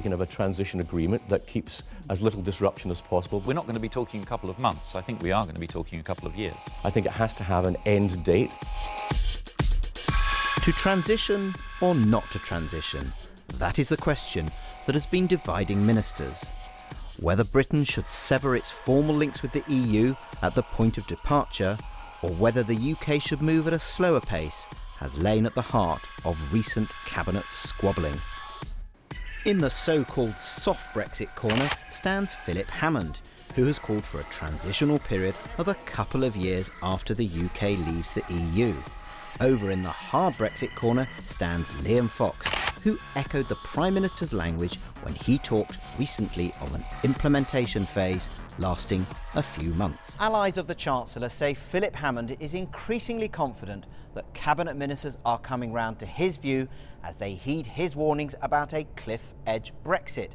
can have a transition agreement that keeps as little disruption as possible. We're not going to be talking a couple of months. I think we are going to be talking a couple of years. I think it has to have an end date. To transition or not to transition? That is the question that has been dividing ministers. Whether Britain should sever its formal links with the EU at the point of departure, or whether the UK should move at a slower pace, has lain at the heart of recent cabinet squabbling. In the so-called soft Brexit corner stands Philip Hammond, who has called for a transitional period of a couple of years after the UK leaves the EU. Over in the hard Brexit corner stands Liam Fox, who echoed the Prime Minister's language when he talked recently of an implementation phase lasting a few months. Allies of the Chancellor say Philip Hammond is increasingly confident that Cabinet Ministers are coming round to his view as they heed his warnings about a cliff-edge Brexit.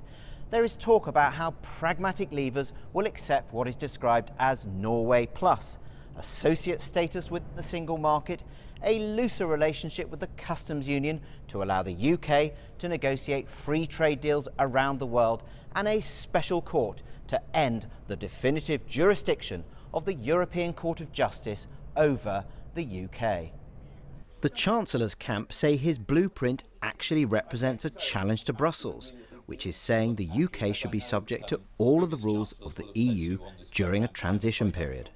There is talk about how pragmatic leavers will accept what is described as Norway Plus, associate status with the single market, a looser relationship with the customs union to allow the UK to negotiate free trade deals around the world, and a special court to end the definitive jurisdiction of the European Court of Justice over the UK. The Chancellor's camp say his blueprint actually represents a challenge to Brussels, which is saying the UK should be subject to all of the rules of the EU during a transition period.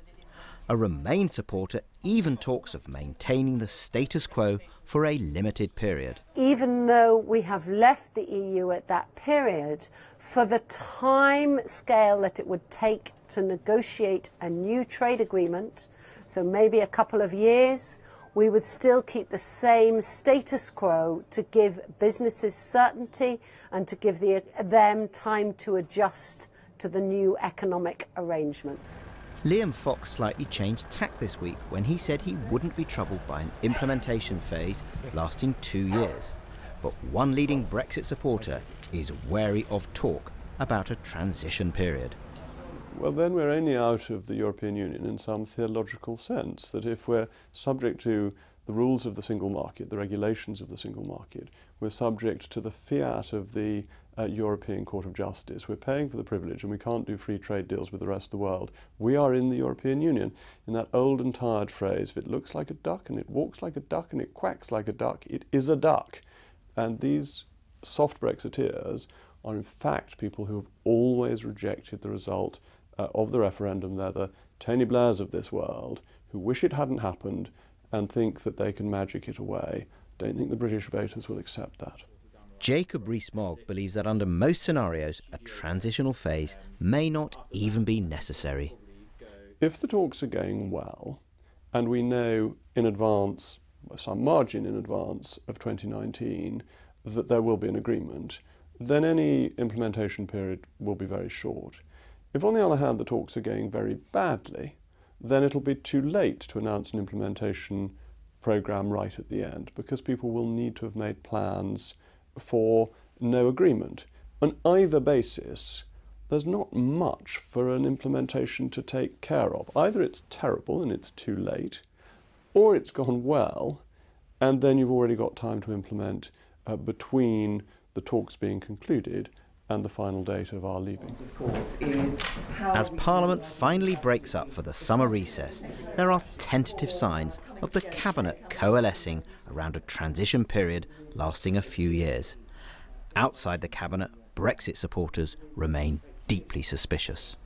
A Remain supporter even talks of maintaining the status quo for a limited period. Even though we have left the EU at that period, for the time scale that it would take to negotiate a new trade agreement, so maybe a couple of years, we would still keep the same status quo to give businesses certainty and to give them time to adjust to the new economic arrangements. Liam Fox slightly changed tack this week when he said he wouldn't be troubled by an implementation phase lasting 2 years. But one leading Brexit supporter is wary of talk about a transition period. Well, then we're only out of the European Union in some theological sense, that if we're subject to the rules of the single market, the regulations of the single market, we're subject to the fiat of the European Court of Justice. We're paying for the privilege and we can't do free trade deals with the rest of the world. We are in the European Union. In that old and tired phrase, if it looks like a duck and it walks like a duck and it quacks like a duck, it is a duck. And these soft Brexiteers are in fact people who have always rejected the result of the referendum. They're the Tony Blairs of this world who wish it hadn't happened and think that they can magic it away. Don't think the British voters will accept that. Jacob Rees-Mogg believes that under most scenarios, a transitional phase may not even be necessary. If the talks are going well, and we know in advance, some margin in advance of 2019, that there will be an agreement, then any implementation period will be very short. If, on the other hand, the talks are going very badly, then it'll be too late to announce an implementation programme right at the end, because people will need to have made plans for no agreement. On either basis, there's not much for an implementation to take care of. Either it's terrible and it's too late, or it's gone well, and then you've already got time to implement between the talks being concluded and the final date of our leaving. As Parliament finally breaks up for the summer recess, there are tentative signs of the Cabinet coalescing around a transition period lasting a few years. Outside the Cabinet, Brexit supporters remain deeply suspicious.